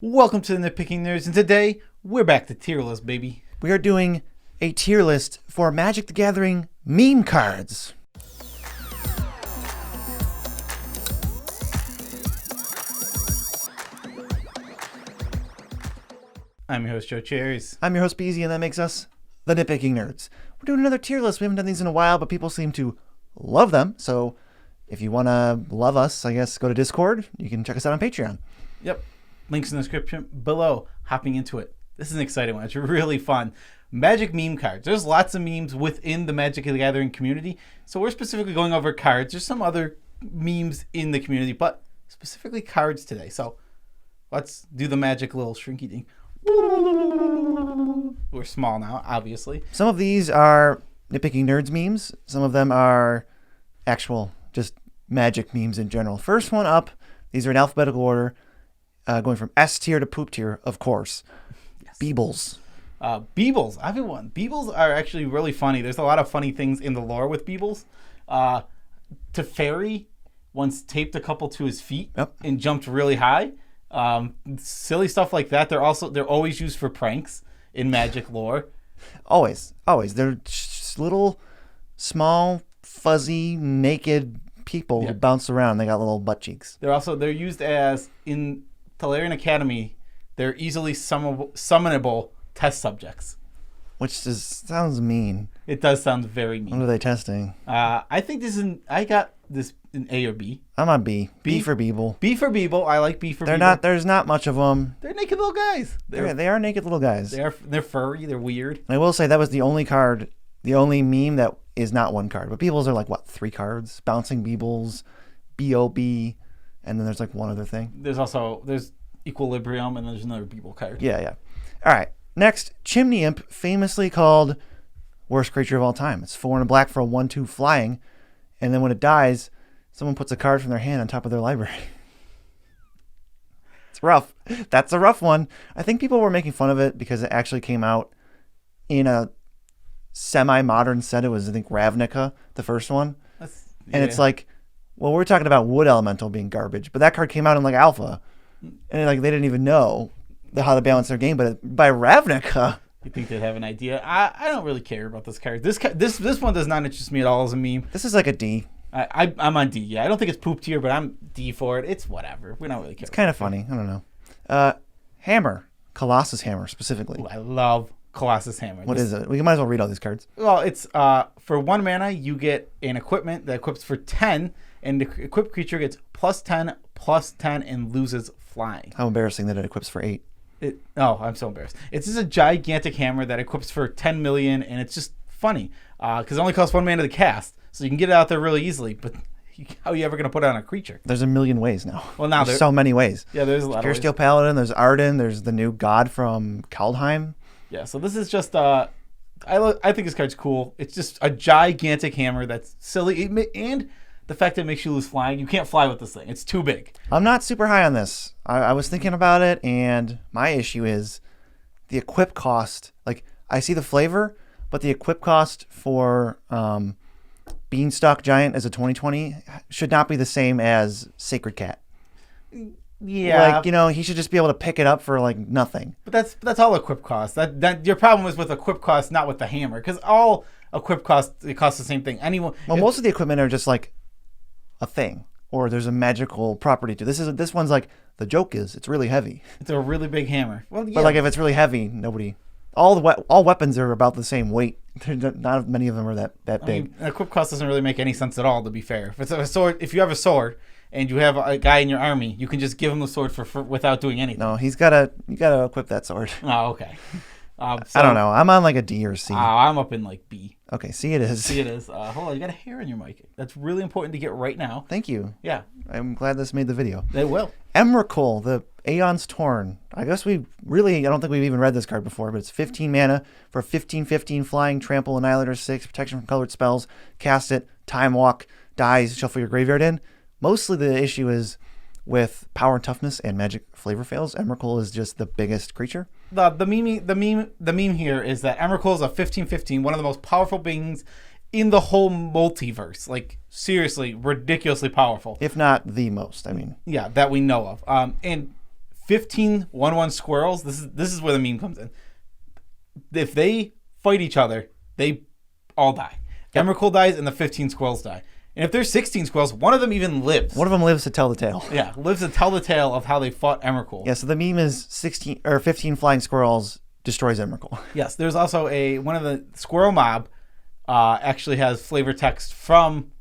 Welcome to the Nitpicking Nerds, and today we're back to tier list, baby. We are doing a tier list for Magic the Gathering meme cards. I'm your host, Joe Cherries. I'm your host, Beezy, and that makes us the Nitpicking Nerds. We're doing another tier list. We haven't done these in a while, but people seem to love them. So if you want to love us, I guess go to Discord. You can check us out on Patreon. Yep. Links in the description below. Hopping into it. This is an exciting one. It's really fun. Magic meme cards. There's lots of memes within the Magic the Gathering community. So we're specifically going over cards. There's some other memes in the community, but specifically cards today. So let's do the magic little shrinky ding. We're small now, obviously. Some of these are Nitpicking Nerds memes. Some of them are actual just Magic memes in general. First one up, these are in alphabetical order. Going from S tier to poop tier, of course. Yes. Beebles. Beebles. I have one. Beebles are actually really funny. There's a lot of funny things in the lore with Beebles. Teferi once taped a couple to his feet and jumped really high. Silly stuff like that. They're always used for pranks in Magic lore. Always. They're just little, small, fuzzy, naked people who bounce around. They got little butt cheeks. They're used as in Tolarian Academy. They're easily summonable test subjects. Which sounds mean. It does sound very mean. What are they testing? I think I got this in A or B. I'm on B. B for Beeble. B for Beeble. I like B for Beeble. There's not much of them. They're naked little guys. They are naked little guys. They're furry. They're weird. I will say that was the only meme that is not one card. But Beebles are like, what, 3 cards? Bouncing Beebles, B.O.B., and then there's like one other thing. There's Equilibrium, and there's another Beeble card. Yeah. All right. Next, Chimney Imp, famously called worst creature of all time. It's 4 and a black for a 1/2 flying, and then when it dies, someone puts a card from their hand on top of their library. It's rough. That's a rough one. I think people were making fun of it because it actually came out in a semi-modern set. It was, I think, Ravnica, the first one. And it's like, well, we're talking about Wood Elemental being garbage, but that card came out in like Alpha, and like they didn't even know how to balance their game. But by Ravnica, you think they'd have an idea? I don't really care about this card. This one does not interest me at all as a meme. This is like a D. I'm on D. Yeah, I don't think it's poop tier, but I'm D for it. It's whatever. We don't really care. It's kind of funny. I don't know. Hammer, Colossus Hammer specifically. Ooh, I love Colossus Hammer. What is it? We might as well read all these cards. Well, it's for 1 mana, you get an equipment that equips for 10, and the equipped creature gets +10/+10 and loses flying. How embarrassing that it equips for 8. I'm so embarrassed. It's just a gigantic hammer that equips for 10 million, and it's just funny because it only costs 1 mana to cast, so you can get it out there really easily. But how are you ever going to put it on a creature? There's a million ways now. Well, now there's so many ways. Yeah, there's a lot of ways. Steel Paladin, there's Arden, there's the new god from Kaldheim. Yeah, so this is just I think this card's cool. It's just a gigantic hammer that's silly, and the fact that it makes you lose flying. You can't fly with this thing. It's too big. I'm not super high on this. I was thinking about it, and my issue is the equip cost. Like, I see the flavor, but the equip cost for Beanstalk Giant as a 2020 should not be the same as Sacred Cat. Yeah, like, he should just be able to pick it up for like nothing. But that's all equip cost. That your problem is with equip cost, not with the hammer, because all equip cost, it costs the same thing. Most of the equipment are just like a thing, or there's a magical property to this one's like, the joke is it's really heavy. It's a really big hammer. Well, yeah. But like, if it's really heavy, all weapons are about the same weight. Not many of them are that big. I mean, equip cost doesn't really make any sense at all, to be fair. If it's a sword, if you have a sword and you have a guy in your army, you can just give him the sword for without doing anything. No, you gotta equip that sword. Oh, okay. I don't know. I'm on like a D or C. I'm up in like B. Okay, C it is. C it is. Hold on, you got a hair in your mic. That's really important to get right now. Thank you. Yeah. I'm glad this made the video. It will. Emrakul, the Aeons Torn. I guess I don't think we've even read this card before, but it's 15 mana for 15/15 flying, trample, annihilator 6, protection from colored spells. Cast it, time walk, dies, shuffle your graveyard in. Mostly the issue is with power and toughness and magic flavor fails. Emrakul is just the biggest creature. The meme here is that Emrakul is a 15/15, one of the most powerful beings in the whole multiverse. Like, seriously, ridiculously powerful. If not the most, I mean. Yeah, that we know of. And 15 1/1 squirrels. This is where the meme comes in. If they fight each other, they all die. Yep. Emrakul dies and the 15 squirrels die. And if there's 16 squirrels, one of them even lives. One of them lives to tell the tale. Yeah, lives to tell the tale of how they fought Emrakul. Yeah, so the meme is 16 or 15 flying squirrels destroys Emrakul. Yes, there's also one of the squirrel mob actually has flavor text from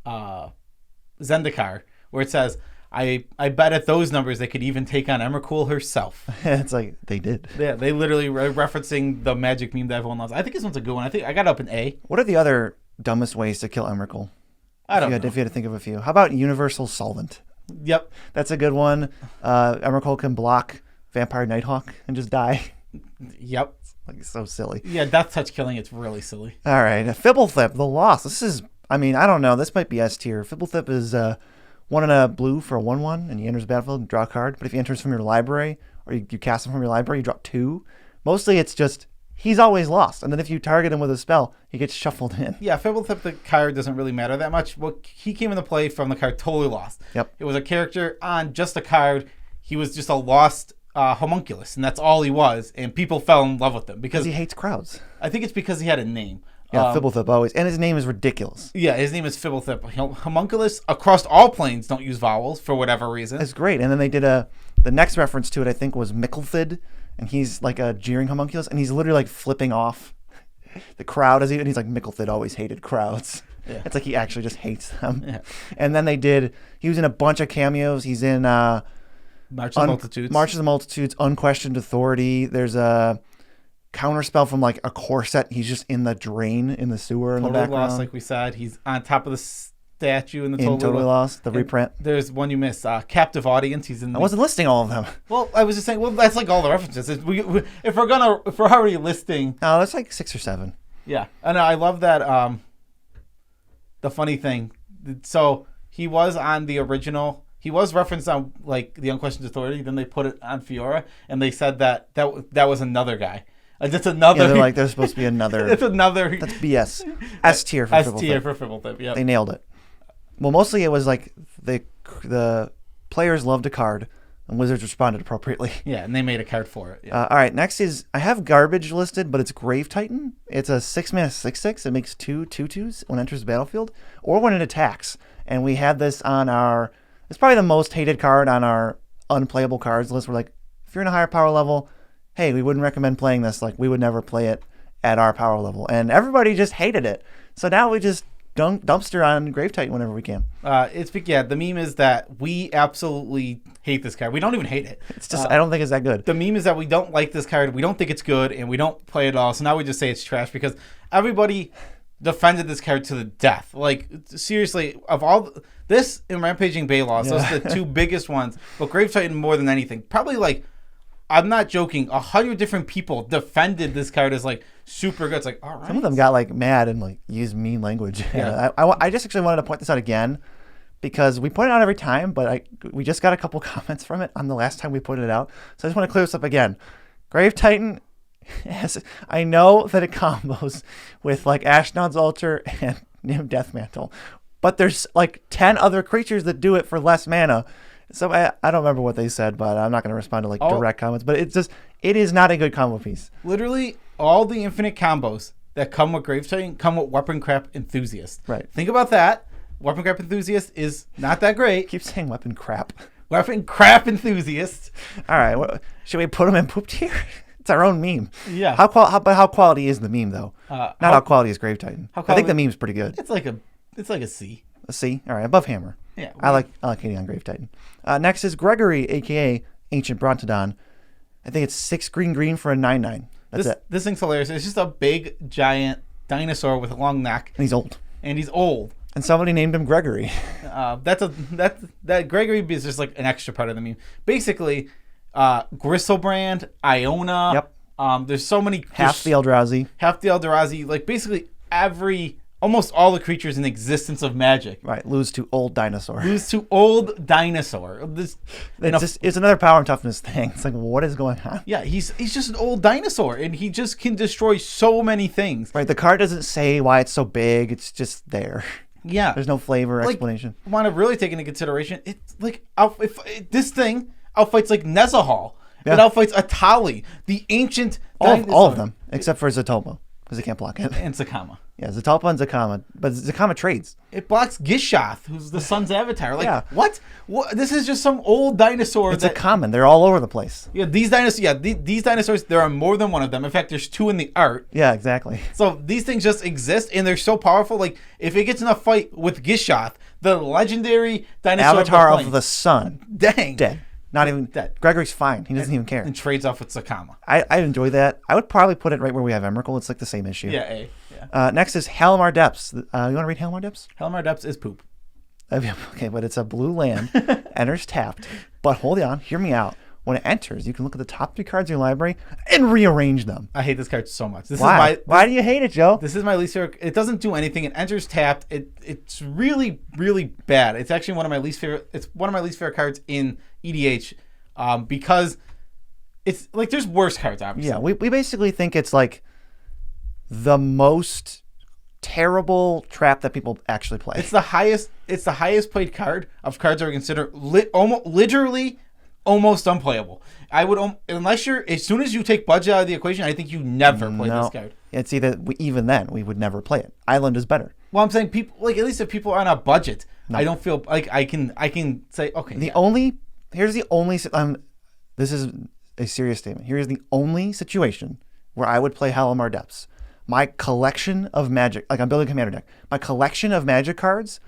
Zendikar where it says, I bet at those numbers they could even take on Emrakul herself. It's like they did. Yeah, they literally referencing the magic meme that everyone loves. I think this one's a good one. I think I got up an A. What are the other dumbest ways to kill Emrakul? I don't know. If you had to think of a few. How about Universal Solvent? Yep. That's a good one. Emrakul can block Vampire Nighthawk and just die. Yep. Like, so silly. Yeah, death touch killing, it's really silly. All right. Fblthp, the loss. This is, I don't know. This might be S tier. Fblthp is 1 and a blue for a 1/1, and he enters the battlefield and draw a card. But if he enters from your library, or you cast him from your library, you drop 2. Mostly it's just, he's always lost. And then if you target him with a spell, he gets shuffled in. Yeah, Fblthp, the card doesn't really matter that much. Well, he came into play from the card Totally Lost. Yep. It was a character on just a card. He was just a lost homunculus, and that's all he was. And people fell in love with him because he hates crowds. I think it's because he had a name. Yeah, Fblthp always. And his name is ridiculous. Yeah, his name is Fblthp. Homunculus across all planes don't use vowels for whatever reason. It's great. And then they did the next reference to it, I think, was Micklethid. And he's like a jeering homunculus. And he's literally like flipping off the crowd. And he's like, Micklethid always hated crowds. Yeah. It's like he actually just hates them. Yeah. And then he was in a bunch of cameos. He's in March of the Multitudes. March of the Multitudes, Unquestioned Authority. There's a counterspell from like a core set. He's just in the drain in the sewer in the background. Totally Lost, like we said. He's on top of the statue in the Totally Lost, the reprint. There's one you missed, Captive Audience. He's in. I wasn't listing all of them. Well, I was just saying. Well, that's like all the references. If we're already listing. No, that's like 6 or 7. Yeah, and I love that. The funny thing, so he was on the original. He was referenced on like the Unquestioned Authority. Then they put it on Fiora, and they said that was another guy. That's another. Yeah, they're like, there's supposed to be another. It's another. That's BS. S tier for Fblthp. S tier for Fblthp. Yeah. They nailed it. Well, mostly it was like the players loved a card, and Wizards responded appropriately. Yeah, and they made a card for it. Yeah. All right, next is I have garbage listed, but it's Grave Titan. It's a 6-mana 6/6. It makes 2/2/2s when it enters the battlefield or when it attacks. And we had this on our. It's probably the most hated card on our unplayable cards list. We're like, if you're in a higher power level, hey, we wouldn't recommend playing this. Like, we would never play it at our power level. And everybody just hated it. So now we just dumpster on Grave Titan whenever we can. The meme is that we absolutely hate this card. We don't even hate it. It's just, I don't think it's that good. The meme is that we don't like this card. We don't think it's good, and we don't play it at all. So now we just say it's trash because everybody defended this card to the death. Like, seriously, of all this and Rampaging Baylaws, those are the two biggest ones. But Grave Titan more than anything. Probably like, I'm not joking, 100 different people defended this card as like super good. It's like, all right. Some of them got like mad and like used mean language. Yeah. I just actually wanted to point this out again because we point it out every time, but we just got a couple comments from it on the last time we pointed it out. So I just want to clear this up again. Grave Titan, I know that it combos with like Ashnod's Altar and Nim Deathmantle, but there's like 10 other creatures that do it for less mana. So I don't remember what they said, but I'm not going to respond to like direct comments. But it is not a good combo piece. Literally, all the infinite combos that come with Grave Titan come with Weapon Crap Enthusiast. Right. Think about that. Weapon Crap Enthusiast is not that great. Keep saying Weapon Crap. Weapon Crap Enthusiast. All right. Should we put them in poop tier? It's our own meme. Yeah. How quality is the meme though? Not how quality is Grave Titan. I think the meme's pretty good. It's like a C. A C. All right. Above Hammer. Yeah. I like hating on Grave Titan. Next is Gregory, aka Ancient Brontodon. I think it's 6 green for a 9/9. That's it. This thing's hilarious. It's just a big giant dinosaur with a long neck. And he's old. And somebody named him Gregory. That Gregory is just like an extra part of the meme. Basically, Gristlebrand, Iona. Yep. There's so many. Half the Eldrazi. Like basically almost all the creatures in existence of Magic. Right, lose to old dinosaur. It's another power and toughness thing. It's like, what is going on? Yeah, he's just an old dinosaur, and he just can destroy so many things. Right, the card doesn't say why it's so big. It's just there. Yeah. There's no flavor explanation. Want to really take into consideration, it's like, if this thing, outfights like Nezahal. Yeah. It outfights Atali, the ancient All dinosaur. of them, except for Zatopa, because it can't block it. And Sakama. Yeah, Zatopa and Zakama. But Zakama trades. It blocks Gishath, who's the sun's avatar. Like, Yeah. what? This is just some old dinosaur. It's a common. They're all over the place. Yeah, these dinosaurs. Yeah, these dinosaurs. There are more than one of them. In fact, there's 2 in the art. Yeah, exactly. So these things just exist, and they're so powerful. Like, if it gets in a fight with Gishath, the legendary dinosaur Avatar of of the sun. dang, Dead. Not even Dead. Gregory's fine. He doesn't even care. and trades off with Sakama. I enjoy that. I would probably put it right where we have Emrakul. It's like the same issue. Yeah, A. Yeah. Next is Halimar Depths. You want to read Halimar Depths? Halimar Depths is poop. Okay, but it's a blue land. Enters tapped. But hold on. Hear me out. When it enters, you can look at the top 3 cards in your library and rearrange them. I hate this card so much. Why? Why do you hate it, Joe? This is my least favorite. It doesn't do anything. It enters tapped. It's really, really bad. It's actually one of my least favorite. It's one of my least favorite cards in EDH, because it's like there's worse cards. Obviously. Yeah, we basically think it's like the most terrible trap that people actually play. It's the highest. It's the highest played card of cards that are considered literally almost unplayable. I would unless you're as soon as you take budget out of the equation, I think you never play this card. It's either even then we would never play it. Island is better. Well, I'm saying people like at least if people are on a budget, I don't feel like I can say okay. Here's the only this is a serious statement. Here is the only situation where I would play Halimar Depths. My collection of Magic, like I'm building a commander deck. My collection of Magic cards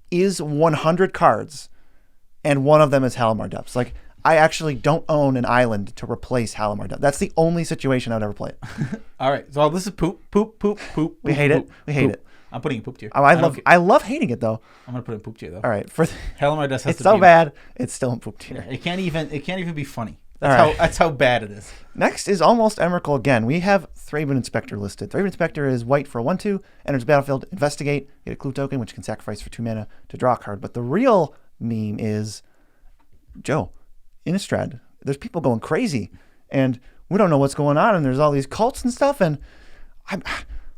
is 100 cards, and one of them is Halimar Depths. Like I actually don't own an island to replace Halimar Depths. That's the only situation I would ever play it. All right, so this is poop. We hate it. We hate it. I'm putting poop tier. Oh, I love hating it though. I'm gonna put it in poop tier though. All right, Halimar Depths has it's to so be bad. It's still in poop tier. It can't even be funny. That's how bad it is. Next is almost Emrakul again. We have Thraben Inspector listed. Thraben Inspector is white for a 1/2, enters the battlefield, investigate, get a clue token, which can sacrifice for 2 mana to draw a card. But the real meme is, Joe, Innistrad. There's people going crazy, and we don't know what's going on, and there's all these cults and stuff, and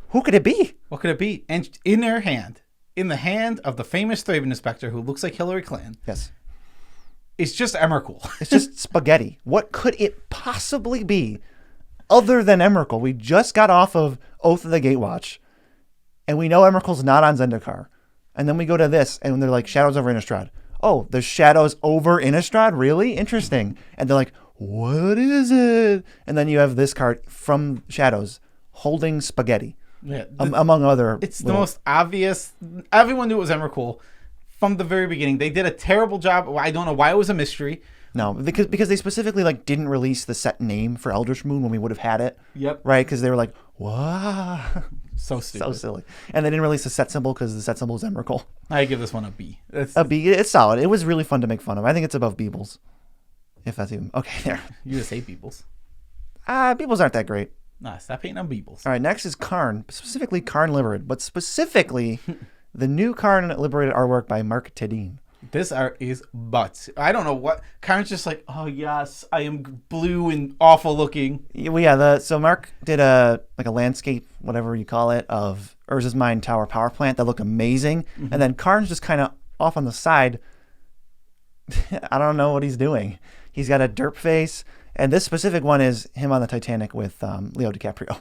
who could it be? What could it be? And in their hand, in the hand of the famous Thraben Inspector who looks like Hillary Clinton. Yes. It's just Emrakul. It's just spaghetti. What could it possibly be other than Emrakul? We just got off of Oath of the Gatewatch, and we know Emrakul's not on Zendikar. And then we go to this, and they're like, Shadows over Innistrad. Oh, there's Shadows over Innistrad? Really? Interesting. And they're like, what is it? And then you have this card from Shadows holding spaghetti, among other. It's the most obvious. Everyone knew it was Emrakul. From the very beginning, they did a terrible job. I don't know why it was a mystery. No, because they specifically didn't release the set name for Eldritch Moon when we would have had it. Yep. Right, because they were like, "Wow, so stupid, so silly," and they didn't release the set symbol because the set symbol is Emrakul. I give this one a B. A B. It's solid. It was really fun to make fun of. I think it's above Beebles, if that's even okay. There. You just hate Beebles. Beebles aren't that great. Nah, stop hating on Beebles. All right, next is Karn, specifically Karn Liberated, but specifically. The new Karn Liberated artwork by Mark Tedin. This art is butts. I don't know what. Karn's just like, oh yes, I am blue and awful looking. Yeah, so Mark did a landscape, whatever you call it, of Urza's Mine Tower power plant that looked amazing. Mm-hmm. And then Karn's just kind of off on the side. I don't know what he's doing. He's got a derp face, and this specific one is him on the Titanic with Leo DiCaprio.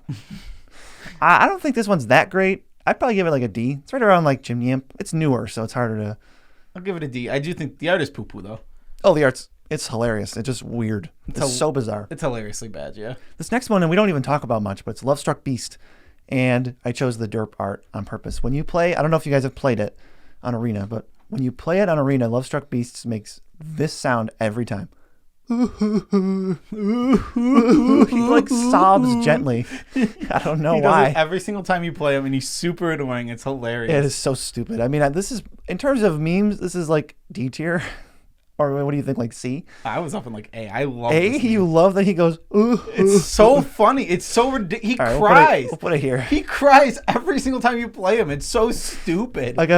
I don't think this one's that great. I'd probably give it a D. It's right around Chimney Imp. It's newer, so it's harder to... I'll give it a D. I do think the art is poo-poo, though. Oh, the art's... It's hilarious. It's just weird. It's so bizarre. It's hilariously bad, yeah. This next one, and we don't even talk about much, but it's Lovestruck Beast. And I chose the derp art on purpose. When you play... I don't know if you guys have played it on Arena, but when you play it on Arena, Lovestruck Beasts makes this sound every time. He sobs gently. I don't know why. Does it every single time you play him, and he's super annoying. It's hilarious. It is so stupid. I mean, this is in terms of memes. This is D tier, or what do you think? C? I was up in A. I love A. You love that he goes. It's so funny. It's so ridiculous. He cries. We'll put it here. He cries every single time you play him. It's so stupid. Like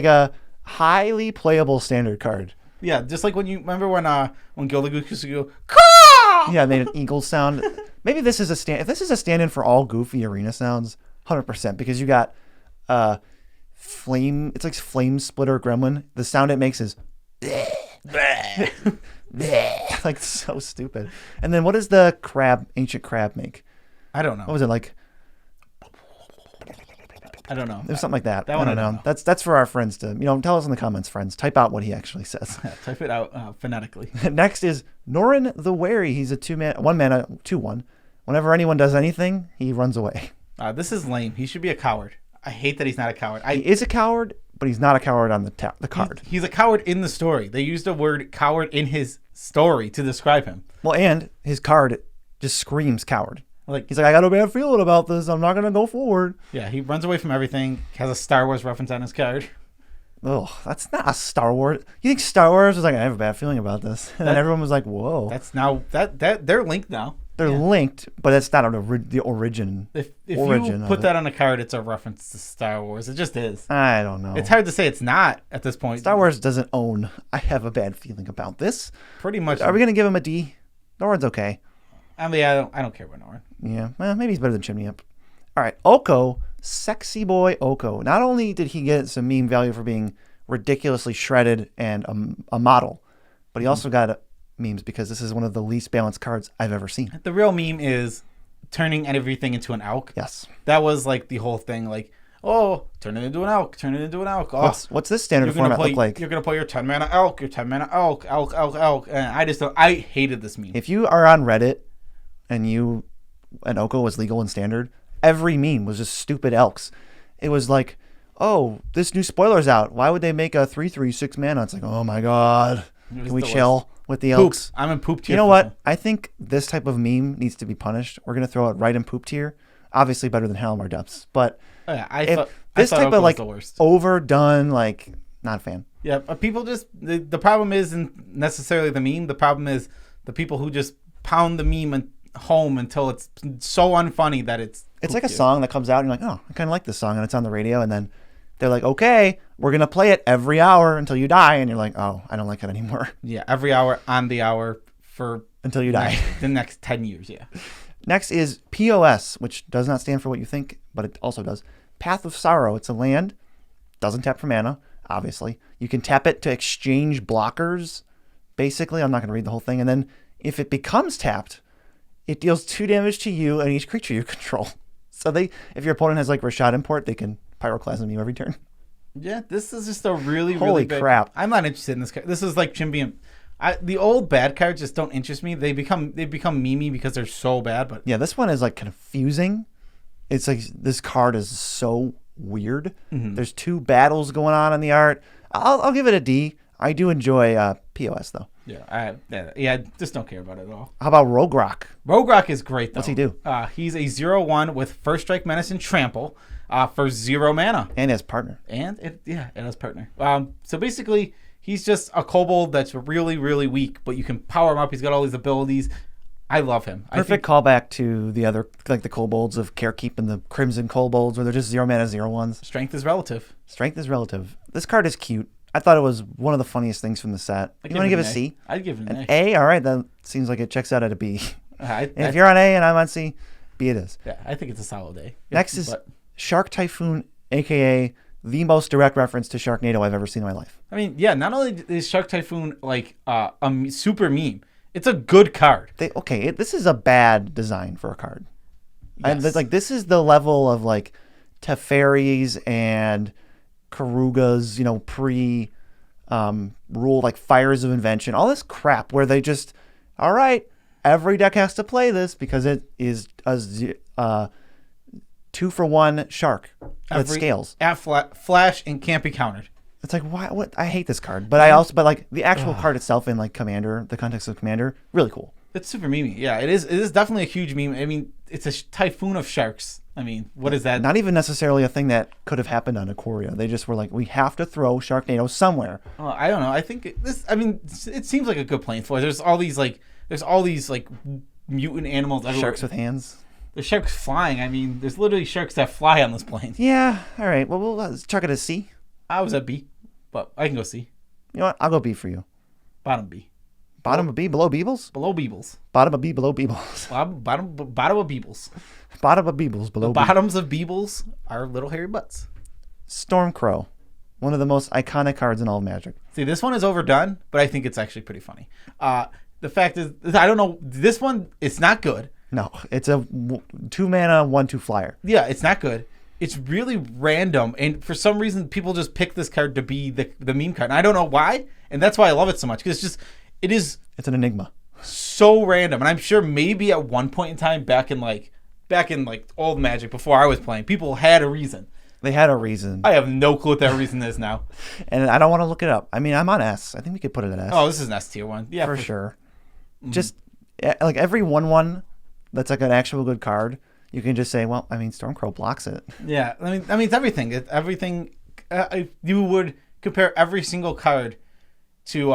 a highly playable standard card. Yeah, just like when Gildagoose used to go, caw! Yeah, made an eagle sound. Maybe this is if this is a stand-in for all goofy arena sounds, 100%, because you got flame. It's like flame splitter gremlin. The sound it makes is. Like, so stupid. And then what does the ancient crab make? I don't know. What was it like? I don't know. It was something like that. That one I don't know. That's for our friends to, tell us in the comments, friends. Type out what he actually says. Type it out phonetically. Next is Norin the Wary. He's a 2-1. Whenever anyone does anything, he runs away. This is lame. He should be a coward. I hate that he's not a coward. He is a coward, but he's not a coward on the card. He's a coward in the story. They used the word coward in his story to describe him. Well, and his card just screams coward. Like, he's like, I got a bad feeling about this. I'm not going to go forward. Yeah, he runs away from everything. Has a Star Wars reference on his card. Oh, that's not a Star Wars. You think Star Wars was like, I have a bad feeling about this, and then everyone was like, whoa. That's now that they're linked now. They're linked, but it's not the origin. If you put that on a card, it's a reference to Star Wars. It just is. I don't know. It's hard to say it's not at this point. Star Wars doesn't own, I have a bad feeling about this. Pretty much. Are we going to give him a D? Norin's okay. I mean, I don't care about Norin. Yeah, well, maybe he's better than Chimney up. All right, Oko, sexy boy Oko. Not only did he get some meme value for being ridiculously shredded and a model, but he also got memes because this is one of the least balanced cards I've ever seen. The real meme is turning everything into an elk. Yes. That was like the whole thing, like, oh, turn it into an elk, turn it into an elk. Oh, what's this standard format look like? You're going to play your 10 mana elk, your 10 mana elk. And I hated this meme. If you are on Reddit and Oko was legal and standard, every meme was just stupid elks. It was like, oh, this new spoiler's out. Why would they make a 3/3 6 mana? It's like, oh my god. Can we chill with the elks? I'm in poop tier. You know what? I think this type of meme needs to be punished. We're gonna throw it right in poop tier. Obviously better than Halimar depths, but this type of like overdone, like, not a fan. Yeah, people just the problem isn't necessarily the meme. The problem is the people who just pound the meme home until it's so unfunny that it's like a song that comes out and you're like, oh, I kind of like this song, and it's on the radio, and then they're like, okay, we're going to play it every hour until you die. And you're like, oh, I don't like it anymore. Yeah, every hour on the hour for... until you die. The next 10 years, yeah. Next is POS, which does not stand for what you think, but it also does. Path of Sorrow. It's a land. Doesn't tap for mana, obviously. You can tap it to exchange blockers, basically. I'm not going to read the whole thing. And then if it becomes tapped, it deals 2 damage to you and each creature you control. So if your opponent has like Rashad Import, they can Pyroclasm you every turn. Yeah, this is just a really holy big, crap. I'm not interested in this card. This is like Chimney. The old bad cards just don't interest me. They become memey because they're so bad. But yeah, this one is like confusing. It's like this card is so weird. Mm-hmm. There's 2 battles going on in the art. I'll give it a D. I do enjoy POS though. Yeah, I just don't care about it at all. How about Rograkh? Rograkh is great though. What's he do? He's a 0/1 with First Strike, Menace, and Trample for 0 mana. And his partner. It has partner. So basically, he's just a kobold that's really, really weak, but you can power him up. He's got all these abilities. I love him. Perfect callback to the other, like the kobolds of Carekeep and the Crimson kobolds, where they're just 0 mana 0/1s. Strength is relative. Strength is relative. This card is cute. I thought it was one of the funniest things from the set. You want to give it a C? I'd give it an A. All right, that seems like it checks out at a B. And if you're on A and I'm on C, B it is. Yeah, I think it's a solid A. Next is Shark Typhoon, a.k.a. the most direct reference to Sharknado I've ever seen in my life. I mean, yeah, not only is Shark Typhoon like a super meme, it's a good card. This is a bad design for a card. Yes. This is the level of like Teferis and Karugas, pre rule, like Fires of Invention, all this crap where they just, all right, every deck has to play this because it is a 2-for-1 shark that scales. At flash and can't be countered. It's like, why? What? I hate this card, but like the actual card itself in like Commander, the context of Commander, really cool. It's super memey. Yeah, it is. It is definitely a huge meme. I mean, it's a typhoon of sharks. I mean, what is that? Not even necessarily a thing that could have happened on Ikoria. They just were like, we have to throw Sharknado somewhere. I don't know. I think it seems like a good plane for it. There's all these mutant animals everywhere. Sharks with hands. There's sharks flying. I mean, there's literally sharks that fly on this plane. Yeah. All right. Well, let's chuck it a C. I was at B, but I can go C. You know what? I'll go B for you. Bottom B. Bottom of B, below Beebles? Below Beebles. Bottom of B, below Beebles. Bottom of Beebles. Bottom of Beebles, below The bottoms of Beebles are little hairy butts. Stormcrow. One of the most iconic cards in all of Magic. See, this one is overdone, but I think it's actually pretty funny. The fact is, I don't know. This one, it's not good. No, it's a 2-mana 1/2 flyer. Yeah, it's not good. It's really random, and for some reason, people just pick this card to be the meme card. And I don't know why, and that's why I love it so much, because it's an enigma. So random. And I'm sure maybe at one point in time, back in old Magic, before I was playing, people had a reason. They had a reason. I have no clue what that reason is now. And I don't want to look it up. I mean, I'm on S. I think we could put it at S. Oh, this is an S tier one. Yeah, for sure. Mm-hmm. Just like every 1/1 that's like an actual good card, you can just say, well, I mean, Stormcrow blocks it. Yeah, I mean, it's everything. It's everything. You would compare every single card to.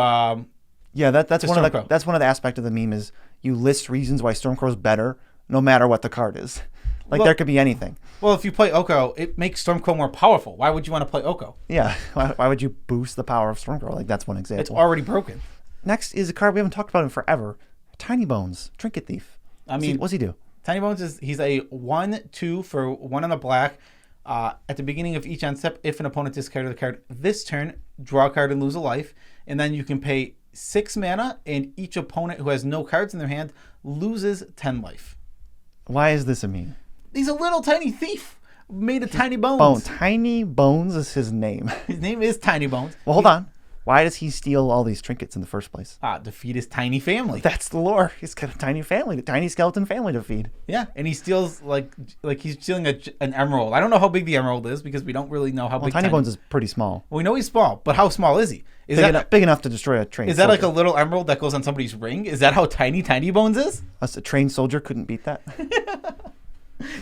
That's one of the aspects of the meme is you list reasons why Stormcrow's better, no matter what the card is. Like, there could be anything. Well, if you play Oko, it makes Stormcrow more powerful. Why would you want to play Oko? Yeah, why would you boost the power of Stormcrow? Like, that's one example. It's already broken. Next is a card we haven't talked about in forever. Tinybones, Trinket Thief. I mean, what's he do? Tinybones he's a 1/2 for 1 on a black. At the beginning of each end step, if an opponent discarded the card this turn, draw a card and lose a life. And then you can pay 6 mana, and each opponent who has no cards in their hand loses 10 life. Why is this a meme? He's a little tiny thief made of tiny bones. Tinybones is his name. His name is Tinybones. Well, hold on. Why does he steal all these trinkets in the first place? To feed his tiny family. That's the lore. He's got a tiny family, a tiny skeleton family to feed. Yeah, and he steals like he's stealing an emerald. I don't know how big the emerald is because we don't really know how big. Tinybones is pretty small. Well, we know he's small, but how small is he? Big enough to destroy a trained soldier. Is that like a little emerald that goes on somebody's ring? Is that how tiny Tinybones is? A trained soldier couldn't beat that.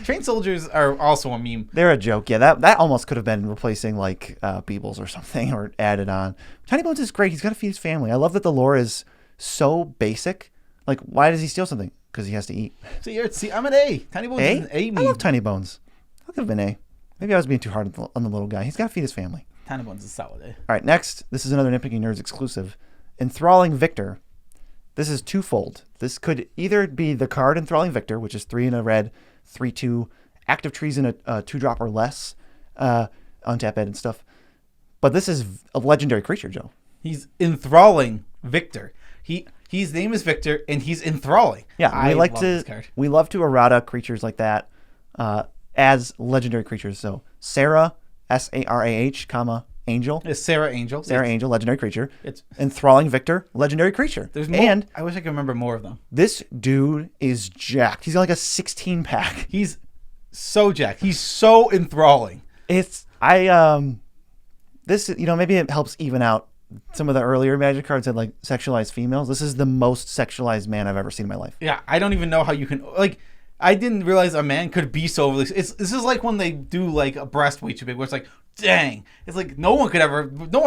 Trained soldiers are also a meme. They're a joke. Yeah, that almost could have been replacing like Beebles or something or added on. Tinybones is great. He's got to feed his family. I love that the lore is so basic. Like, why does he steal something? Because he has to eat. See, I'm an A. Tinybones is an A meme. I love Tinybones. I could have been A. Maybe I was being too hard on the little guy. He's got to feed his family. Tinybones is solid A. All right, next. This is another Nitpicking Nerds exclusive. Enthralling Victor. This is twofold. This could either be the card Enthralling Victor, which is 3 in a red, 3/2, active trees in a 2-drop or less, untap ed and stuff. But this is a legendary creature, Joe. He's Enthralling Victor. His name is Victor, and he's enthralling. Yeah, we love to errata creatures like that as legendary creatures. So Sarah, Sarah, comma Angel. It's Sarah Angel. Angel, legendary creature. It's Enthralling Victor, legendary creature. There's more, and I wish I could remember more of them. This dude is jacked. He's got like a 16-pack. He's so jacked. He's so enthralling. This, maybe it helps even out. Some of the earlier Magic cards had like sexualized females. This is the most sexualized man I've ever seen in my life. Yeah, I don't even know how you can I didn't realize a man could be so overly. This is like when they do like a breast way too big, where it's like, dang, it's like no one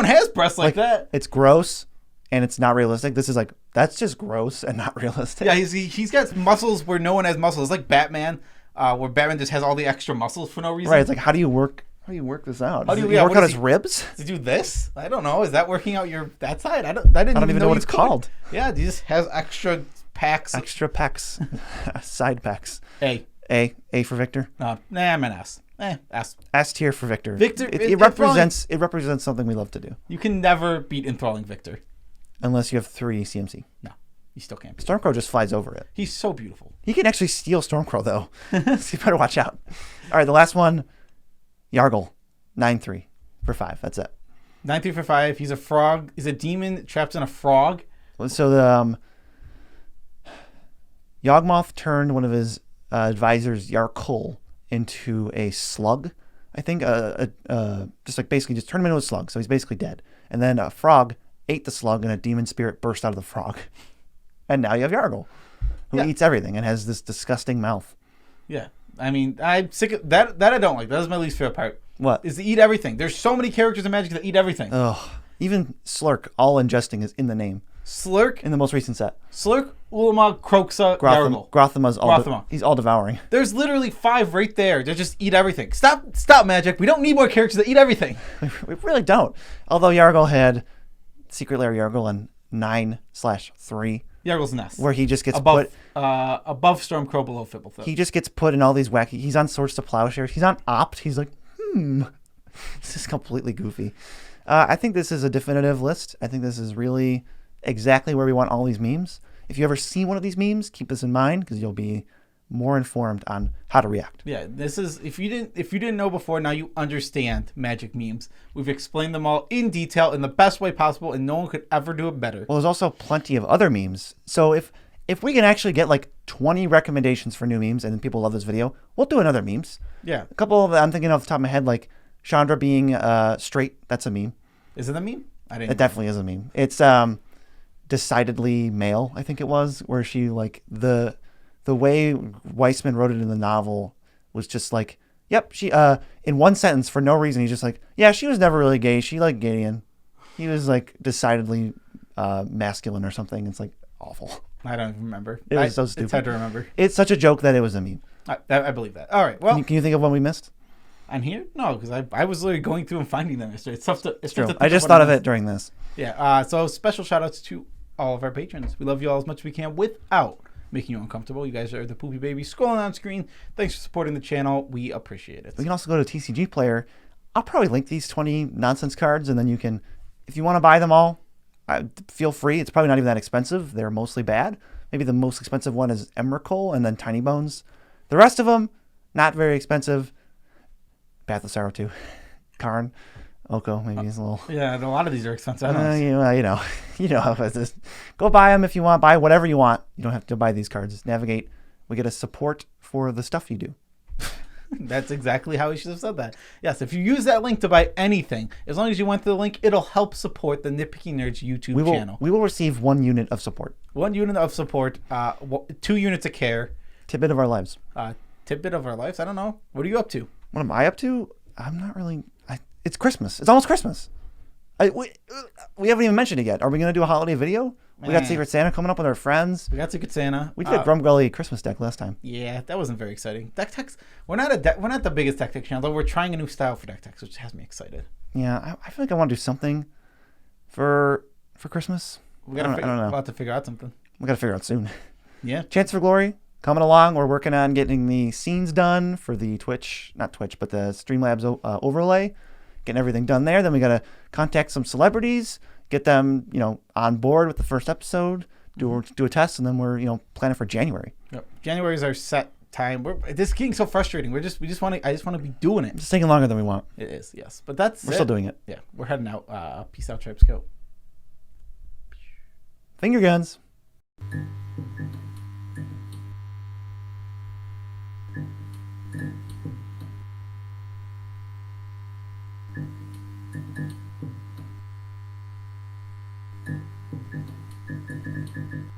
has breasts like that. It's gross and it's not realistic. This is like, that's just gross and not realistic. Yeah, he's got muscles where no one has muscles. It's like Batman, where Batman just has all the extra muscles for no reason. Right. It's like, how do you work this out? How do you work out his ribs? To do this? I don't know. Is that working out that side? I don't even know what it's called. Yeah, he just has extra packs. Extra packs. Side packs. A for Victor? I'm an S. S. S tier for Victor. Victor, it represents something we love to do. You can never beat Enthralling Victor. Unless you have 3 CMC. No, you still can't beat Stormcrow just flies over it. He's so beautiful. He can actually steal Stormcrow, though. So you better watch out. All right, the last one, Yargle. 9/3 for 5. That's it. 9/3 for 5. He's a frog. He's a demon trapped in a frog. So the Yawgmoth turned one of his advisors, Yargle, into a slug. I think just turned him into a slug. So he's basically dead. And then a frog ate the slug, and a demon spirit burst out of the frog. And now you have Yargle, who eats everything and has this disgusting mouth. Yeah. I mean, I'm sick of that. That I don't like. That is my least favorite part. What? Is to eat everything. There's so many characters in Magic that eat everything. Ugh. Even Slurk, all ingesting, is in the name. Slurk? In the most recent set. Slurk, Ulamog, Kroxa, Yargle. Grothama's he's all devouring. There's literally 5 right there that just eat everything. Stop, Magic. We don't need more characters that eat everything. We really don't. Although Yargle had Secret Lair Yargle on 9/3. Yargle's Nest. Where he just gets above Stormcrow, below Fblthp. He just gets put in all these wacky... He's on Swords to Plowshares. He's on Opt. He's like, This is completely goofy. I think this is a definitive list. I think this is really exactly where we want all these memes. If you ever see one of these memes, keep this in mind because you'll be more informed on how to react. Yeah, this is if you didn't know before, now you understand magic memes. We've explained them all in detail in the best way possible, and no one could ever do it better. Well, there's also plenty of other memes. So if we can actually get like 20 recommendations for new memes and people love this video, we'll do another memes. Yeah. A couple of I'm thinking off the top of my head, like Chandra being straight. That's a meme. Is it a meme? It definitely is a meme. It's decidedly male, I think it was, where she like the way Weissman wrote it in the novel was just like, yep, she in one sentence for no reason he's just like, yeah, she was never really gay. She liked Gideon. He was like decidedly masculine or something. It's like awful. I don't even remember. It was so stupid. It's hard to remember. It's such a joke that it was a meme. I believe that. All right. Well, can you think of one we missed? On here? No, because I was literally going through and finding them. It's tough to. It's true. Tough to I just thought of it during this. Yeah. So special shout outs to all of our patrons. We love you all as much as we can without making you uncomfortable. You guys are the poopy babies scrolling on screen. Thanks for supporting the channel. We appreciate it. We can also go to TCG Player. I'll probably link these 20 nonsense cards, and then you can, if you want to buy them all, feel free. It's probably not even that expensive. They're mostly bad. Maybe the most expensive one is Emrakul and then Tinybones. The rest of them, not very expensive. Path of Sorrow too. Karn. Oko, maybe is a little. Yeah, a lot of these are expensive. You know how it is. Go buy them if you want. Buy whatever you want. You don't have to buy these cards. Navigate. We get a support for the stuff you do. That's exactly how we should have said that. Yes, if you use that link to buy anything, as long as you went through the link, it'll help support the Nitpicking Nerds YouTube channel. We will receive 1 unit of support. 1 unit of support, 2 units of care. Tidbit of our lives. Tidbit of our lives? I don't know. What are you up to? What am I up to? I'm not really... It's Christmas. It's almost Christmas. We haven't even mentioned it yet. Are we going to do a holiday video? We got Secret Santa coming up with our friends. We got Secret Santa. We did a Grumgully Christmas deck last time. Yeah, that wasn't very exciting. Deck techs. We're not the biggest deck tech channel, though. We're trying a new style for deck techs, which has me excited. Yeah, I feel like I want to do something for Christmas. I don't know. We'll have to figure out something. We got to figure out soon. Yeah. Chance for Glory coming along. We're working on getting the scenes done for the not Twitch, but the Streamlabs overlay. Getting everything done there. Then we got to contact some celebrities, get them, on board with the first episode, do a test, and then we're, planning for January. Yep. January is our set time. This is getting so frustrating. I just want to be doing it. It's taking longer than we want. It is, yes. But we're still doing it. Yeah, we're heading out. Peace out, Tribe Scout. Finger guns.